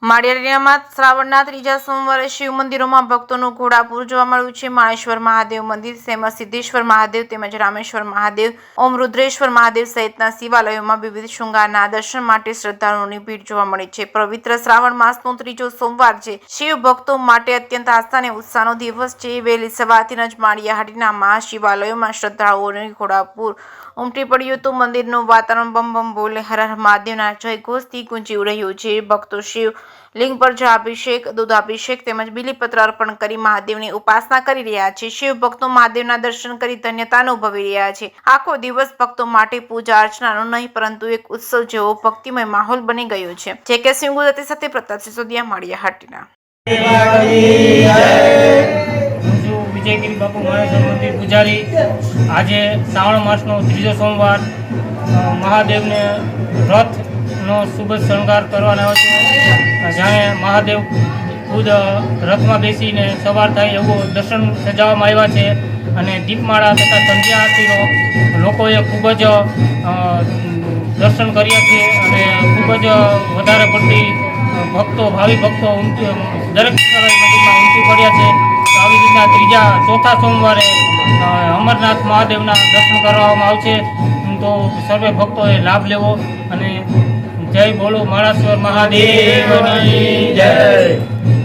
માળિયામાં શ્રાવણના ત્રીજા સોમવારે શિવ મંદિરોમાં ભક્તોનું ઘોડાપૂર જોવા મળ્યું છે। માળેશ્વર મહાદેવ મંદિર તેમજ સિદ્ધેશ્વર મહાદેવ તેમજ રામેશ્વર મહાદેવ, ઓમ રુદ્રેશ્વર મહાદેવ સહિતના શિવાલયોમાં વિવિધ શૃંગારના દર્શન માટે શ્રદ્ધાળુઓની ભીડ જોવા મળી છે। પવિત્ર શ્રાવણ માસનો ત્રીજો સોમવાર છે। શિવ ભક્તો માટે અત્યંત આસ્થા અને ઉત્સાહનો દિવસ છે। વહેલી સવારથી જ માળિયાહાટીના શિવાલયોમાં શ્રદ્ધાળુઓની ઘોડાપૂર ઉમટી પડ્યું હતું। મંદિરનું વાતાવરણ બમ બમ બોલે હર હર મહાદેવના જયઘોષથી ગુંજી રહ્યું છે। ભક્તો શિવ લિંગ પર જળાભિષેક, દૂધાભિષેક તેમજ બીલીપત્ર અર્પણ કરી મહાદેવની ઉપાસના કરી રહ્યા છે। શિવ ભક્તો મહાદેવના દર્શન કરી ધન્યતા અનુભવી રહ્યા છે। આખો દિવસ ભક્તો માટે પૂજા અર્ચનાનો નહીં પરંતુ એક ઉત્સવ જેવો ભક્તિમય માહોલ બની ગયો છે। જે કે સિંહ ગુજરાતી સાથે પ્રતાપ સિસોદિયા, માળિયાહાટીના। વિજયગીરી બાપુ માળેશ્વર મંદિર પૂજારી। આજે શ્રાવણ માસનો ત્રીજો સોમવાર મહાદેવને રથનો શુભ શણગાર કરવાનો છે। જાણે મહાદેવ ખુદ રથમાં બેસીને સવાર થાય એવું દર્શન સજાવવામાં આવ્યા છે અને દીપમાળા તથા સંધ્યા આરતીનો લોકોએ ખૂબ જ દર્શન કર્યા છે અને ખૂબ જ વધારે પડતી ભાવિ ભક્તો દરેક મંદિરમાં ઉમટી પડ્યા છે। આવી રીતના ચોથા સોમવારે અમરનાથ મહાદેવના દર્શન કરવામાં આવશે, તો સર્વે ભક્તોએ લાભ લેવો અને જય બોલો માળેશ્વર મહાદેવની જય।